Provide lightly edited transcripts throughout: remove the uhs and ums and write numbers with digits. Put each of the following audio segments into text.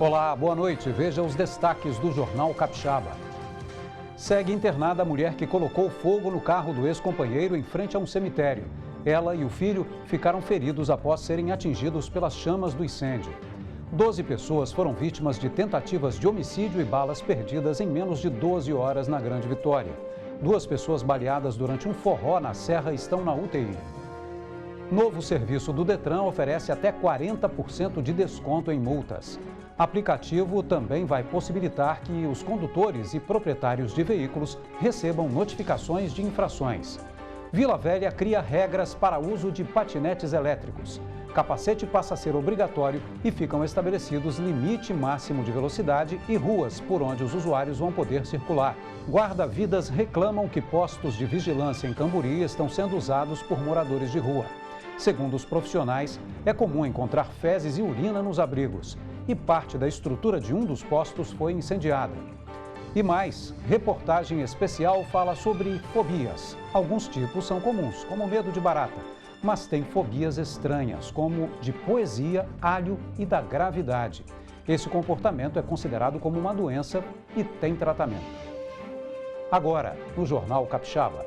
Olá, boa noite. Veja os destaques do Jornal Capixaba. Segue internada a mulher que colocou fogo no carro do ex-companheiro em frente a um cemitério. Ela e o filho ficaram feridos após serem atingidos pelas chamas do incêndio. 12 pessoas foram vítimas de tentativas de homicídio e balas perdidas em menos de 12 horas na Grande Vitória. 2 pessoas baleadas durante um forró na Serra estão na UTI. Novo serviço do Detran oferece até 40% de desconto em multas. Aplicativo também vai possibilitar que os condutores e proprietários de veículos recebam notificações de infrações. Vila Velha cria regras para uso de patinetes elétricos. Capacete passa a ser obrigatório e ficam estabelecidos limite máximo de velocidade e ruas por onde os usuários vão poder circular. Guarda-vidas reclamam que postos de vigilância em Camburi estão sendo usados por moradores de rua. Segundo os profissionais, é comum encontrar fezes e urina nos abrigos. E parte da estrutura de um dos postos foi incendiada. E mais, reportagem especial fala sobre fobias. Alguns tipos são comuns, como medo de barata, mas tem fobias estranhas, como de poesia, alho e da gravidade. Esse comportamento é considerado como uma doença e tem tratamento. Agora, no Jornal Capixaba.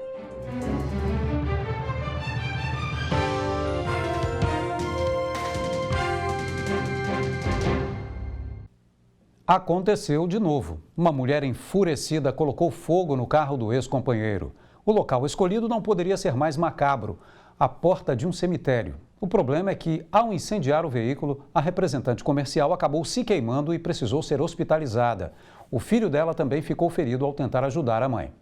Aconteceu de novo. Uma mulher enfurecida colocou fogo no carro do ex-companheiro. O local escolhido não poderia ser mais macabro, a porta de um cemitério. O problema é que, ao incendiar o veículo, a representante comercial acabou se queimando e precisou ser hospitalizada. O filho dela também ficou ferido ao tentar ajudar a mãe.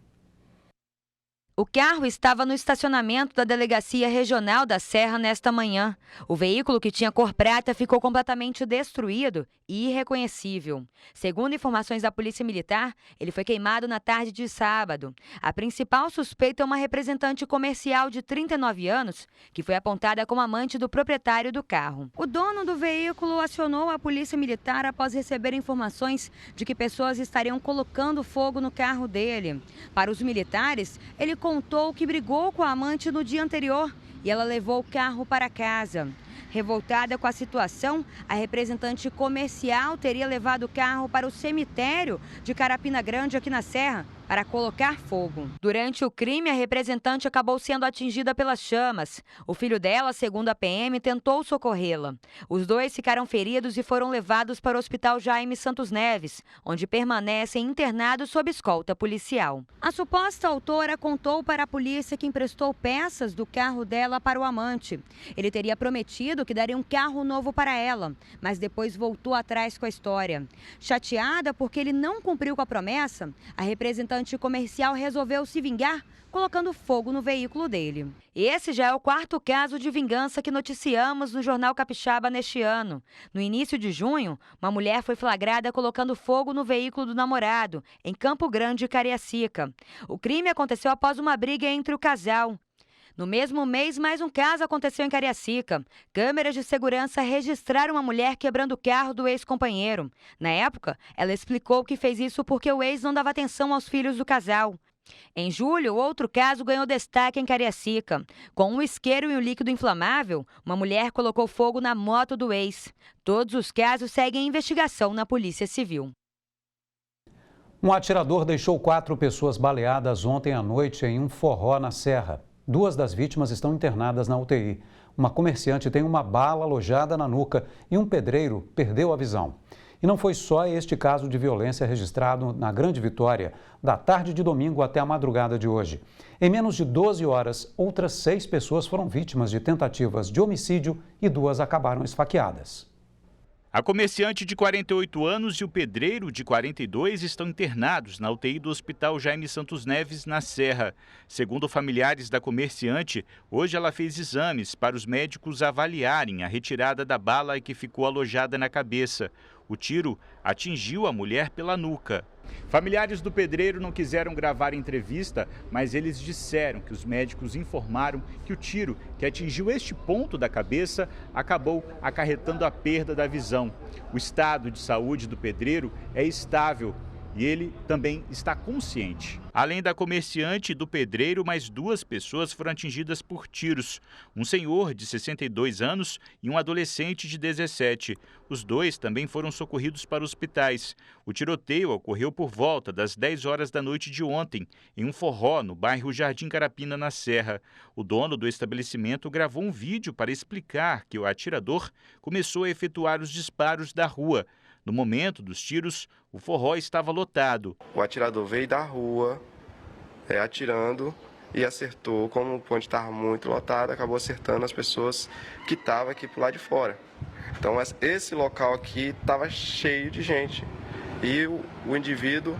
O carro estava no estacionamento da Delegacia Regional da Serra nesta manhã. O veículo, que tinha cor prata, ficou completamente destruído e irreconhecível. Segundo informações da Polícia Militar, ele foi queimado na tarde de sábado. A principal suspeita é uma representante comercial de 39 anos, que foi apontada como amante do proprietário do carro. O dono do veículo acionou a Polícia Militar após receber informações de que pessoas estariam colocando fogo no carro dele. Para os militares, ele contou que brigou com a amante no dia anterior e ela levou o carro para casa. Revoltada com a situação, a representante comercial teria levado o carro para o cemitério de Carapina Grande, aqui na Serra, para colocar fogo. Durante o crime, a representante acabou sendo atingida pelas chamas. O filho dela, segundo a PM, tentou socorrê-la. Os dois ficaram feridos e foram levados para o Hospital Jaime Santos Neves, onde permanecem internados sob escolta policial. A suposta autora contou para a polícia que emprestou peças do carro dela para o amante. Ele teria prometido que daria um carro novo para ela, mas depois voltou atrás com a história. Chateada porque ele não cumpriu com a promessa, a representante comercial resolveu se vingar colocando fogo no veículo dele. Esse já é o 4º caso de vingança que noticiamos no Jornal Capixaba neste ano. No início de junho, uma mulher foi flagrada colocando fogo no veículo do namorado, em Campo Grande, Cariacica. O crime aconteceu após uma briga entre o casal. No mesmo mês, mais um caso aconteceu em Cariacica. Câmeras de segurança registraram uma mulher quebrando o carro do ex-companheiro. Na época, ela explicou que fez isso porque o ex não dava atenção aos filhos do casal. Em julho, outro caso ganhou destaque em Cariacica. Com um isqueiro e um líquido inflamável, uma mulher colocou fogo na moto do ex. Todos os casos seguem em investigação na Polícia Civil. Um atirador deixou 4 pessoas baleadas ontem à noite em um forró na Serra. 2 das vítimas estão internadas na UTI. Uma comerciante tem uma bala alojada na nuca e um pedreiro perdeu a visão. E não foi só este caso de violência registrado na Grande Vitória, da tarde de domingo até a madrugada de hoje. Em menos de 12 horas, outras 6 pessoas foram vítimas de tentativas de homicídio e 2 acabaram esfaqueadas. A comerciante de 48 anos e o pedreiro de 42 estão internados na UTI do Hospital Jaime Santos Neves, na Serra. Segundo familiares da comerciante, hoje ela fez exames para os médicos avaliarem a retirada da bala que ficou alojada na cabeça. O tiro atingiu a mulher pela nuca. Familiares do pedreiro não quiseram gravar entrevista, mas eles disseram que os médicos informaram que o tiro que atingiu este ponto da cabeça acabou acarretando a perda da visão. O estado de saúde do pedreiro é estável e ele também está consciente. Além da comerciante e do pedreiro, mais 2 pessoas foram atingidas por tiros. Um senhor de 62 anos e um adolescente de 17. Os 2 também foram socorridos para hospitais. O tiroteio ocorreu por volta das 10 horas da noite de ontem, em um forró no bairro Jardim Carapina, na Serra. O dono do estabelecimento gravou um vídeo para explicar que o atirador começou a efetuar os disparos da rua. No momento dos tiros, o forró estava lotado. O atirador veio da rua, atirando e acertou, como o ponte estava muito lotado, acabou acertando as pessoas que estavam aqui pro lado de fora. Então esse local aqui estava cheio de gente e o indivíduo,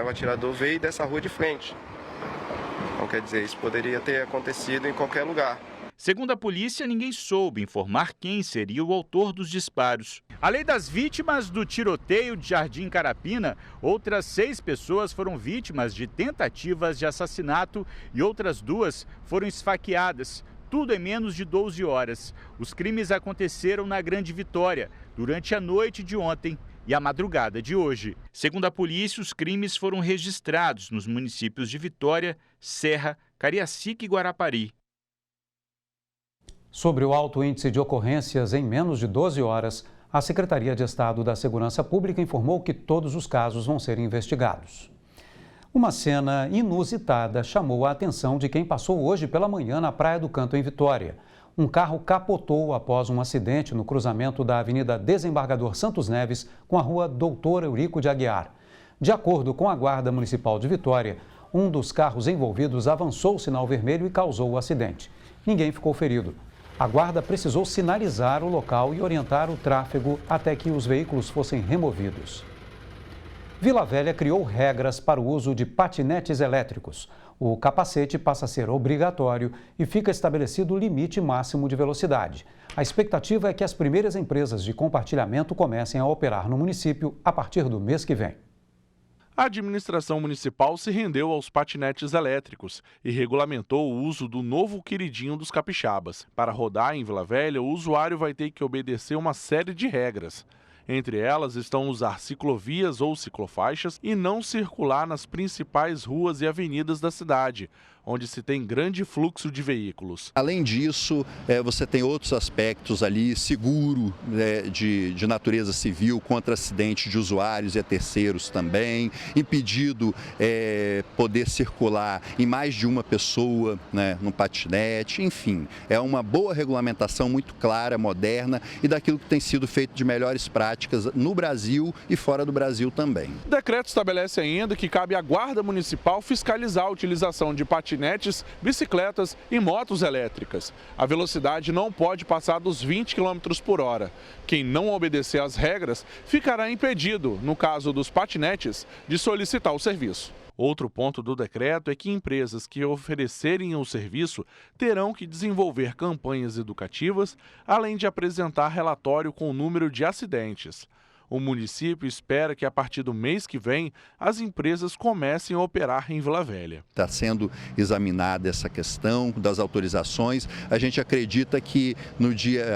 o atirador, veio dessa rua de frente. Então quer dizer, isso poderia ter acontecido em qualquer lugar. Segundo a polícia, ninguém soube informar quem seria o autor dos disparos. Além das vítimas do tiroteio de Jardim Carapina, outras 6 pessoas foram vítimas de tentativas de assassinato e outras 2 foram esfaqueadas. Tudo em menos de 12 horas. Os crimes aconteceram na Grande Vitória, durante a noite de ontem e a madrugada de hoje. Segundo a polícia, os crimes foram registrados nos municípios de Vitória, Serra, Cariacica e Guarapari. Sobre o alto índice de ocorrências em menos de 12 horas, a Secretaria de Estado da Segurança Pública informou que todos os casos vão ser investigados. Uma cena inusitada chamou a atenção de quem passou hoje pela manhã na Praia do Canto, em Vitória. Um carro capotou após um acidente no cruzamento da Avenida Desembargador Santos Neves com a Rua Doutor Eurico de Aguiar. De acordo com a Guarda Municipal de Vitória, um dos carros envolvidos avançou o sinal vermelho e causou o acidente. Ninguém ficou ferido. A guarda precisou sinalizar o local e orientar o tráfego até que os veículos fossem removidos. Vila Velha criou regras para o uso de patinetes elétricos. O capacete passa a ser obrigatório e fica estabelecido o limite máximo de velocidade. A expectativa é que as primeiras empresas de compartilhamento comecem a operar no município a partir do mês que vem. A administração municipal se rendeu aos patinetes elétricos e regulamentou o uso do novo queridinho dos capixabas. Para rodar em Vila Velha, o usuário vai ter que obedecer uma série de regras. Entre elas estão usar ciclovias ou ciclofaixas e não circular nas principais ruas e avenidas da cidade, onde se tem grande fluxo de veículos. Além disso, você tem outros aspectos ali, seguro de natureza civil contra acidente de usuários e a terceiros também, impedido poder circular em mais de uma pessoa no patinete, enfim. É uma boa regulamentação muito clara, moderna e daquilo que tem sido feito de melhores práticas no Brasil e fora do Brasil também. O decreto estabelece ainda que cabe à Guarda Municipal fiscalizar a utilização de patinetes, bicicletas e motos elétricas. A velocidade não pode passar dos 20 km por hora. Quem não obedecer às regras ficará impedido, no caso dos patinetes, de solicitar o serviço. Outro ponto do decreto é que empresas que oferecerem o serviço terão que desenvolver campanhas educativas, além de apresentar relatório com o número de acidentes. O município espera que, a partir do mês que vem, as empresas comecem a operar em Vila Velha. Está sendo examinada essa questão das autorizações. A gente acredita que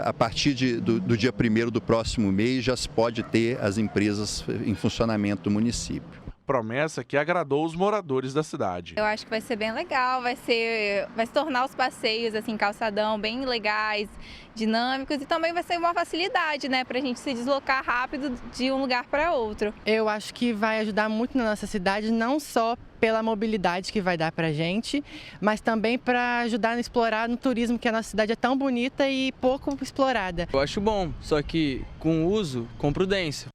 a partir do dia 1º do próximo mês já se pode ter as empresas em funcionamento do município. Promessa que agradou os moradores da cidade. Eu acho que vai ser bem legal, vai se tornar os passeios assim, calçadão, bem legais, dinâmicos e também vai ser uma facilidade, para a gente se deslocar rápido de um lugar para outro. Eu acho que vai ajudar muito na nossa cidade, não só pela mobilidade que vai dar para a gente, mas também para ajudar a explorar no turismo, que a nossa cidade é tão bonita e pouco explorada. Eu acho bom, só que com uso, com prudência.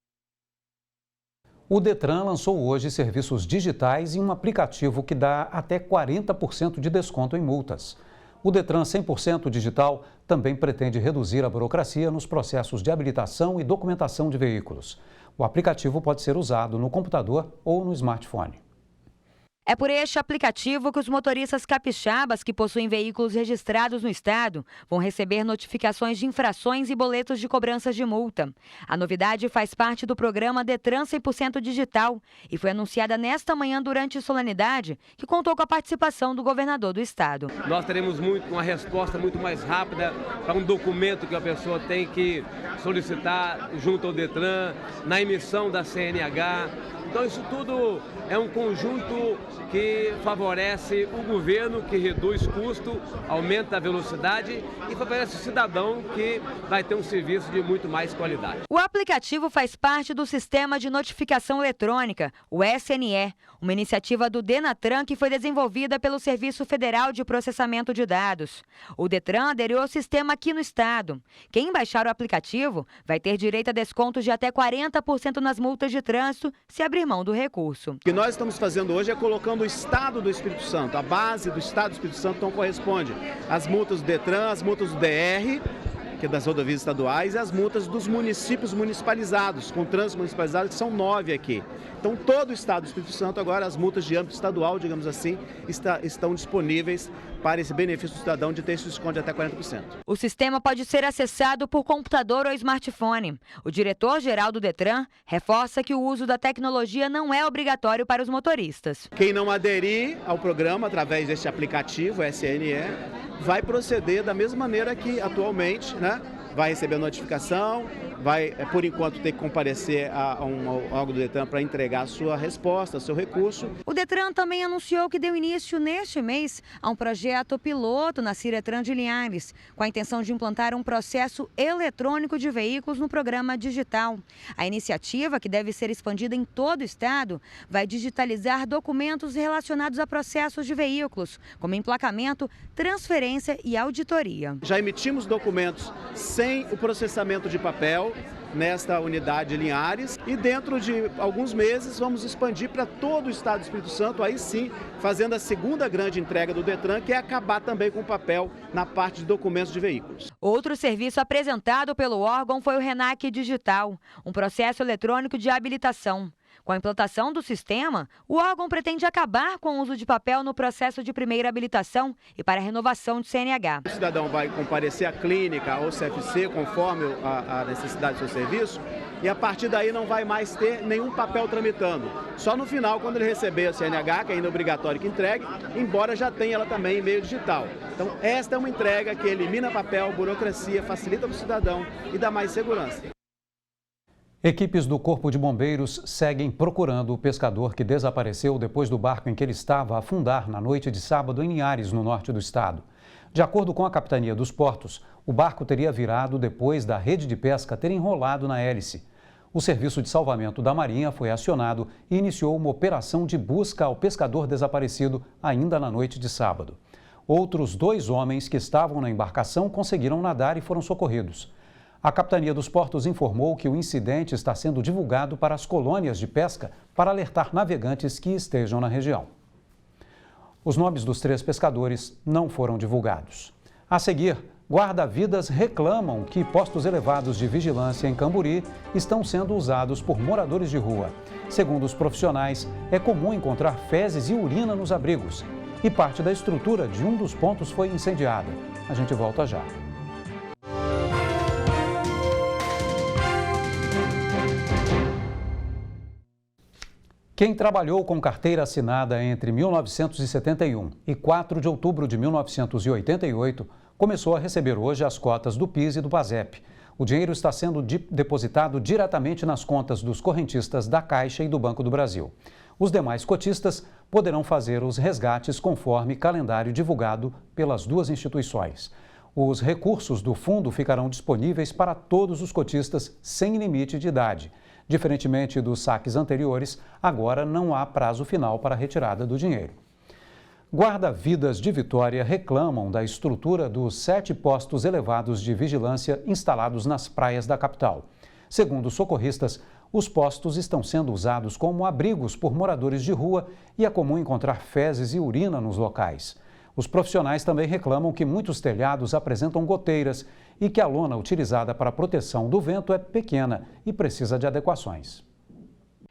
O Detran lançou hoje serviços digitais e um aplicativo que dá até 40% de desconto em multas. O Detran 100% digital também pretende reduzir a burocracia nos processos de habilitação e documentação de veículos. O aplicativo pode ser usado no computador ou no smartphone. É por este aplicativo que os motoristas capixabas que possuem veículos registrados no estado vão receber notificações de infrações e boletos de cobranças de multa. A novidade faz parte do programa Detran 100% Digital e foi anunciada nesta manhã durante a solenidade, que contou com a participação do governador do estado. Nós teremos uma resposta muito mais rápida para um documento que a pessoa tem que solicitar junto ao Detran, na emissão da CNH, Então isso tudo é um conjunto que favorece o governo, que reduz custo, aumenta a velocidade e favorece o cidadão, que vai ter um serviço de muito mais qualidade. O aplicativo faz parte do Sistema de Notificação Eletrônica, o SNE, uma iniciativa do Denatran que foi desenvolvida pelo Serviço Federal de Processamento de Dados. O Detran aderiu ao sistema aqui no estado. Quem baixar o aplicativo vai ter direito a descontos de até 40% nas multas de trânsito se abrir mão do recurso. O que nós estamos fazendo hoje é colocando o Estado do Espírito Santo, a base do Estado do Espírito Santo, então corresponde às multas do Detran, às multas do DR, que é das rodovias estaduais, e as multas dos municípios municipalizados, com trânsito municipalizado, que são 9 aqui. Então, todo o Estado do Espírito Santo, agora, as multas de âmbito estadual, digamos assim, estão disponíveis para esse benefício do cidadão de ter esse desconto de até 40%. O sistema pode ser acessado por computador ou smartphone. O diretor-geral do Detran reforça que o uso da tecnologia não é obrigatório para os motoristas. Quem não aderir ao programa através deste aplicativo, SNE, vai proceder da mesma maneira que atualmente, né? Vai receber a notificação, vai, por enquanto, ter que comparecer a um órgão do Detran para entregar a sua resposta, seu recurso. O Detran também anunciou que deu início neste mês a um projeto piloto na Ciretran de Linhares, com a intenção de implantar um processo eletrônico de veículos no programa digital. A iniciativa, que deve ser expandida em todo o estado, vai digitalizar documentos relacionados a processos de veículos, como emplacamento, transferência e auditoria. Já emitimos documentos sem o processamento de papel nesta unidade de Linhares e dentro de alguns meses vamos expandir para todo o estado do Espírito Santo, aí sim fazendo a segunda grande entrega do Detran, que é acabar também com o papel na parte de documentos de veículos. Outro serviço apresentado pelo órgão foi o RENAC Digital, um processo eletrônico de habilitação. Com a implantação do sistema, o órgão pretende acabar com o uso de papel no processo de primeira habilitação e para a renovação de CNH. O cidadão vai comparecer à clínica ou CFC conforme a necessidade do seu serviço e a partir daí não vai mais ter nenhum papel tramitando. Só no final, quando ele receber a CNH, que ainda é obrigatório que entregue, embora já tenha ela também em meio digital. Então, esta é uma entrega que elimina papel, burocracia, facilita para o cidadão e dá mais segurança. Equipes do Corpo de Bombeiros seguem procurando o pescador que desapareceu depois do barco em que ele estava a afundar na noite de sábado em Linhares, no norte do estado. De acordo com a Capitania dos Portos, o barco teria virado depois da rede de pesca ter enrolado na hélice. O Serviço de Salvamento da Marinha foi acionado e iniciou uma operação de busca ao pescador desaparecido ainda na noite de sábado. Outros 2 homens que estavam na embarcação conseguiram nadar e foram socorridos. A Capitania dos Portos informou que o incidente está sendo divulgado para as colônias de pesca para alertar navegantes que estejam na região. Os nomes dos 3 pescadores não foram divulgados. A seguir, guarda-vidas reclamam que postos elevados de vigilância em Camburi estão sendo usados por moradores de rua. Segundo os profissionais, é comum encontrar fezes e urina nos abrigos. E parte da estrutura de um dos pontos foi incendiada. A gente volta já. Quem trabalhou com carteira assinada entre 1971 e 4 de outubro de 1988 começou a receber hoje as cotas do PIS e do PASEP. O dinheiro está sendo depositado diretamente nas contas dos correntistas da Caixa e do Banco do Brasil. Os demais cotistas poderão fazer os resgates conforme calendário divulgado pelas 2 instituições. Os recursos do fundo ficarão disponíveis para todos os cotistas sem limite de idade. Diferentemente dos saques anteriores, agora não há prazo final para a retirada do dinheiro. Guarda-vidas de Vitória reclamam da estrutura dos 7 postos elevados de vigilância instalados nas praias da capital. Segundo os socorristas, os postos estão sendo usados como abrigos por moradores de rua e é comum encontrar fezes e urina nos locais. Os profissionais também reclamam que muitos telhados apresentam goteiras e que a lona utilizada para a proteção do vento é pequena e precisa de adequações.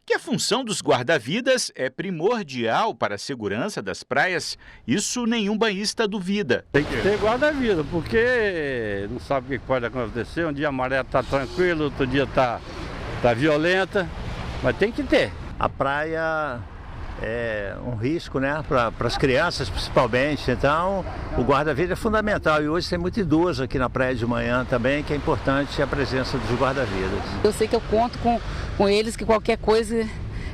Que a função dos guarda-vidas é primordial para a segurança das praias, isso nenhum banhista duvida. Tem que ter guarda-vida, porque não sabe o que pode acontecer. Um dia a maré está tranquila, outro dia está violenta, mas tem que ter. A praia é um risco, né, para as crianças principalmente, então o guarda-vida é fundamental e hoje tem muito idoso aqui na praia de manhã também, que é importante a presença dos guarda-vidas. Eu sei que eu conto com eles, que qualquer coisa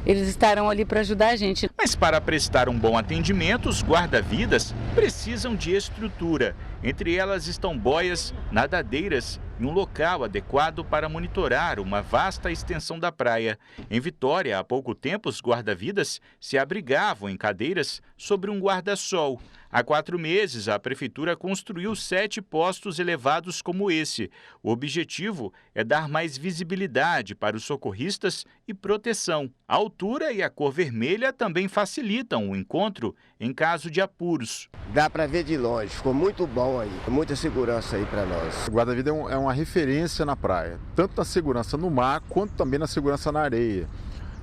eles estarão ali para ajudar a gente. Mas para prestar um bom atendimento, os guarda-vidas precisam de estrutura. Entre elas estão boias, nadadeiras e um local adequado para monitorar uma vasta extensão da praia. Em Vitória, há pouco tempo, os guarda-vidas se abrigavam em cadeiras sobre um guarda-sol. Há 4 meses, a Prefeitura construiu 7 postos elevados como esse. O objetivo é dar mais visibilidade para os socorristas e proteção. A altura e a cor vermelha também facilitam o encontro em caso de apuros. Dá para ver de longe, ficou muito bom aí, muita segurança aí para nós. O guarda-vida é uma referência na praia, tanto na segurança no mar, quanto também na segurança na areia.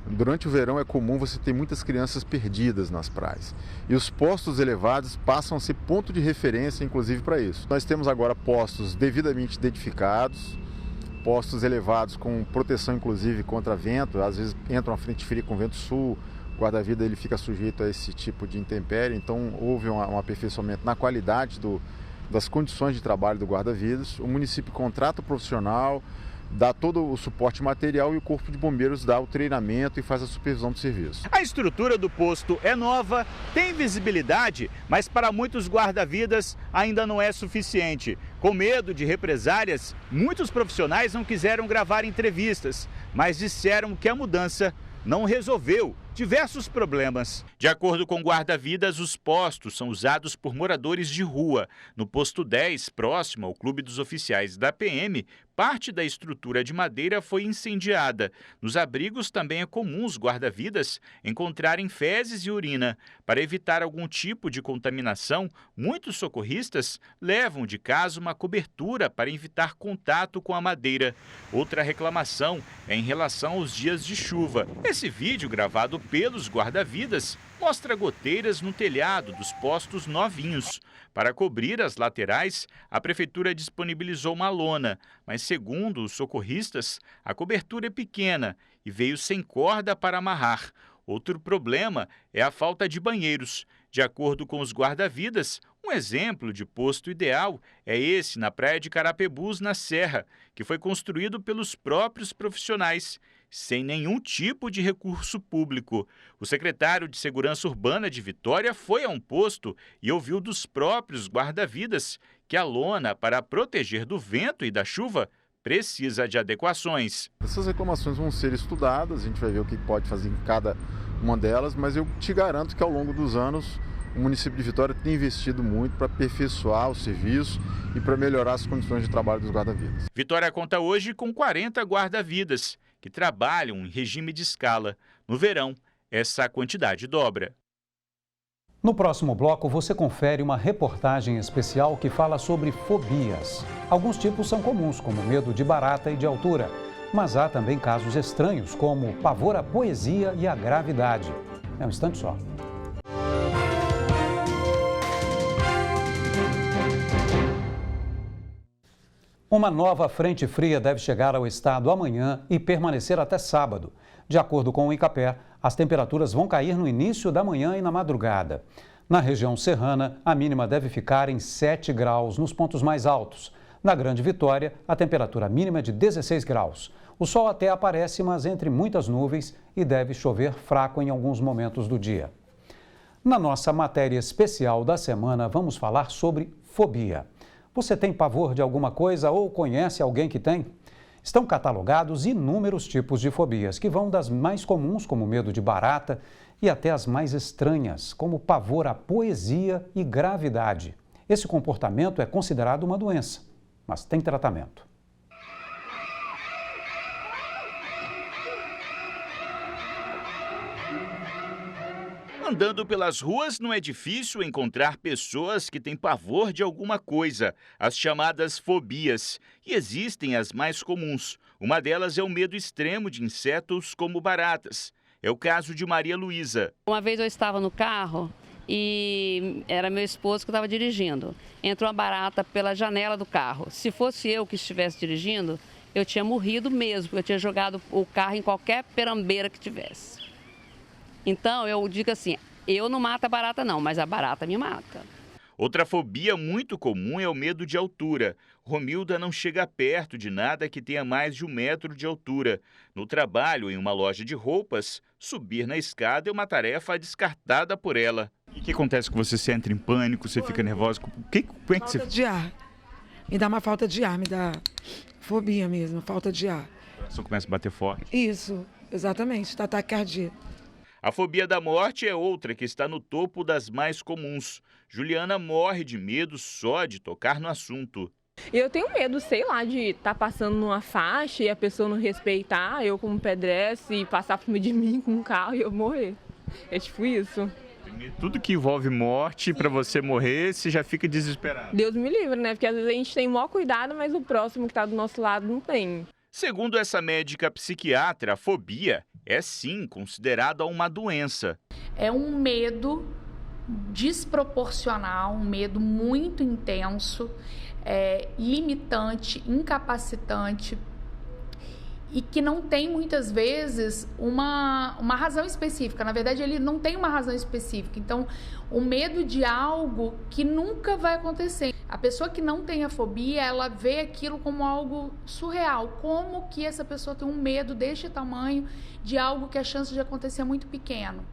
Durante o verão é comum você ter muitas crianças perdidas nas praias. E os postos elevados passam a ser ponto de referência, inclusive, para isso. Nós temos agora postos devidamente identificados, postos elevados com proteção, inclusive, contra vento. Às vezes entra uma frente fria com vento sul, o guarda-vida ele fica sujeito a esse tipo de intempérie. Então, houve um aperfeiçoamento na qualidade das condições de trabalho do guarda-vidas. O município contrata o profissional, dá todo o suporte material e o Corpo de Bombeiros dá o treinamento e faz a supervisão do serviço. A estrutura do posto é nova, tem visibilidade, mas para muitos guarda-vidas ainda não é suficiente. Com medo de represálias, muitos profissionais não quiseram gravar entrevistas, mas disseram que a mudança não resolveu diversos problemas. De acordo com guarda-vidas, os postos são usados por moradores de rua. No posto 10, próximo ao Clube dos Oficiais da PM, parte da estrutura de madeira foi incendiada. Nos abrigos também é comum os guarda-vidas encontrarem fezes e urina. Para evitar algum tipo de contaminação, muitos socorristas levam de casa uma cobertura para evitar contato com a madeira. Outra reclamação é em relação aos dias de chuva. Esse vídeo, gravado pelos guarda-vidas, mostra goteiras no telhado dos postos novinhos. Para cobrir as laterais, a Prefeitura disponibilizou uma lona, mas segundo os socorristas, a cobertura é pequena e veio sem corda para amarrar. Outro problema é a falta de banheiros. De acordo com os guarda-vidas, um exemplo de posto ideal é esse na Praia de Carapebus, na Serra, que foi construído pelos próprios profissionais, sem nenhum tipo de recurso público. O secretário de Segurança Urbana de Vitória foi a um posto e ouviu dos próprios guarda-vidas que a lona, para proteger do vento e da chuva, precisa de adequações. Essas reclamações vão ser estudadas, a gente vai ver o que pode fazer em cada uma delas, mas eu te garanto que ao longo dos anos o município de Vitória tem investido muito para aperfeiçoar o serviço e para melhorar as condições de trabalho dos guarda-vidas. Vitória conta hoje com 40 guarda-vidas que trabalham em regime de escala. No verão, essa quantidade dobra. No próximo bloco, você confere uma reportagem especial que fala sobre fobias. Alguns tipos são comuns, como medo de barata e de altura. Mas há também casos estranhos, como pavor à poesia e à gravidade. É um instante só. Uma nova frente fria deve chegar ao estado amanhã e permanecer até sábado. De acordo com o ICAPER, as temperaturas vão cair no início da manhã e na madrugada. Na região serrana, a mínima deve ficar em 7 graus nos pontos mais altos. Na Grande Vitória, a temperatura mínima é de 16 graus. O sol até aparece, mas entre muitas nuvens, e deve chover fraco em alguns momentos do dia. Na nossa matéria especial da semana, vamos falar sobre fobia. Você tem pavor de alguma coisa ou conhece alguém que tem? Estão catalogados inúmeros tipos de fobias, que vão das mais comuns, como medo de barata, e até as mais estranhas, como pavor à poesia e gravidade. Esse comportamento é considerado uma doença, mas tem tratamento. Andando pelas ruas, não é difícil encontrar pessoas que têm pavor de alguma coisa, as chamadas fobias. E existem as mais comuns. Uma delas é o medo extremo de insetos como baratas. É o caso de Maria Luísa. Uma vez eu estava no carro e era meu esposo que estava dirigindo. Entrou uma barata pela janela do carro. Se fosse eu que estivesse dirigindo, eu tinha morrido mesmo, porque eu tinha jogado o carro em qualquer perambeira que tivesse. Então, eu digo assim, eu não mato a barata não, mas a barata me mata. Outra fobia muito comum é o medo de altura. Romilda não chega perto de nada que tenha mais de 1 metro de altura. No trabalho, em uma loja de roupas, subir na escada é uma tarefa descartada por ela. E o que acontece com você? Você entra em pânico, você fica nervosa? Como é que você... Falta de ar. Me dá uma falta de ar, me dá fobia mesmo, falta de ar. O coração começa a bater forte. Isso, exatamente, tá ataque cardíaco. A fobia da morte é outra que está no topo das mais comuns. Juliana morre de medo só de tocar no assunto. Eu tenho medo, sei lá, de estar passando numa faixa e a pessoa não respeitar, eu como pedestre, e passar por cima de mim com um carro e eu morrer. É tipo isso. Tudo que envolve morte, para você morrer, você já fica desesperado. Deus me livre, né? Porque às vezes a gente tem o maior cuidado, mas o próximo que está do nosso lado não tem. Segundo essa médica psiquiatra, a fobia é sim considerada uma doença. É um medo desproporcional, um medo muito intenso, limitante, incapacitante e que não tem muitas vezes uma razão específica. Na verdade, ele não tem uma razão específica. Então, o medo de algo que nunca vai acontecer. A pessoa que não tem a fobia, ela vê aquilo como algo surreal. Como que essa pessoa tem um medo deste tamanho de algo que a chance de acontecer é muito pequeno?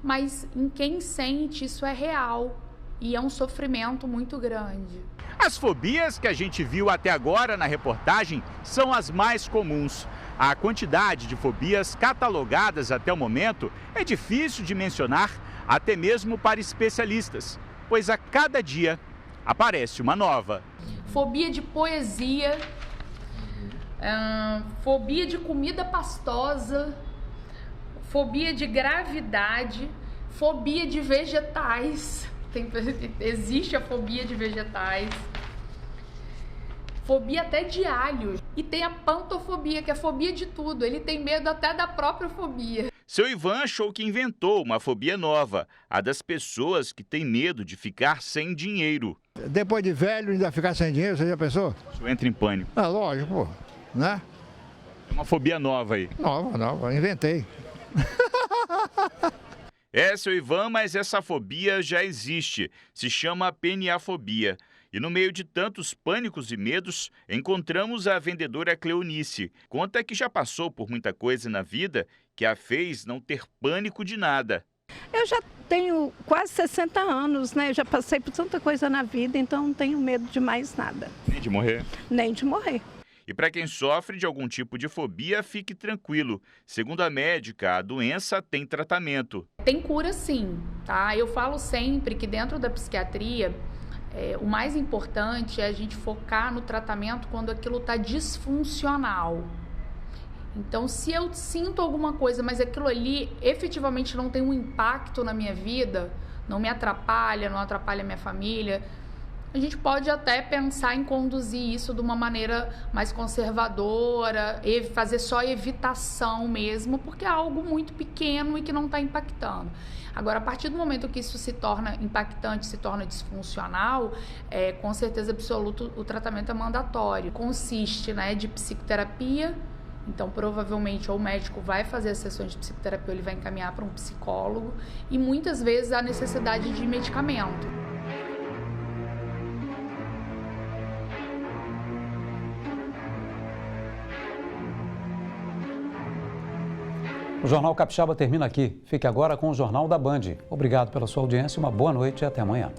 Mas em quem sente, isso é real e é um sofrimento muito grande. As fobias que a gente viu até agora na reportagem são as mais comuns. A quantidade de fobias catalogadas até o momento é difícil de mencionar, até mesmo para especialistas, pois a cada dia aparece uma nova. Fobia de poesia, fobia de comida pastosa, fobia de gravidade, fobia de vegetais. Existe a fobia de vegetais, fobia até de alho, e tem a pantofobia, que é a fobia de tudo, ele tem medo até da própria fobia. Seu Ivan achou que inventou uma fobia nova, a das pessoas que têm medo de ficar sem dinheiro. Depois de velho, ainda ficar sem dinheiro, você já pensou? Você entra em pânico. Ah, lógico, pô, né? É uma fobia nova aí. Nova, inventei. É, seu Ivan, mas essa fobia já existe. Se chama peniafobia. E no meio de tantos pânicos e medos, encontramos a vendedora Cleonice. Conta que já passou por muita coisa na vida que a fez não ter pânico de nada. Eu já tenho quase 60 anos, né? Eu já passei por tanta coisa na vida, então não tenho medo de mais nada. Nem de morrer? Nem de morrer. E para quem sofre de algum tipo de fobia, fique tranquilo. Segundo a médica, a doença tem tratamento. Tem cura sim, tá? Eu falo sempre que dentro da psiquiatria, o mais importante é a gente focar no tratamento quando aquilo está disfuncional. Então, se eu sinto alguma coisa, mas aquilo ali efetivamente não tem um impacto na minha vida, não me atrapalha, não atrapalha a minha família, a gente pode até pensar em conduzir isso de uma maneira mais conservadora, fazer só evitação mesmo, porque é algo muito pequeno e que não está impactando. Agora, a partir do momento que isso se torna impactante, se torna disfuncional, com certeza absoluta o tratamento é mandatório. Consiste, né, de psicoterapia, então provavelmente ou o médico vai fazer as sessões de psicoterapia, ou ele vai encaminhar para um psicólogo, e muitas vezes há necessidade de medicamento. O Jornal Capixaba termina aqui. Fique agora com o Jornal da Band. Obrigado pela sua audiência, uma boa noite e até amanhã.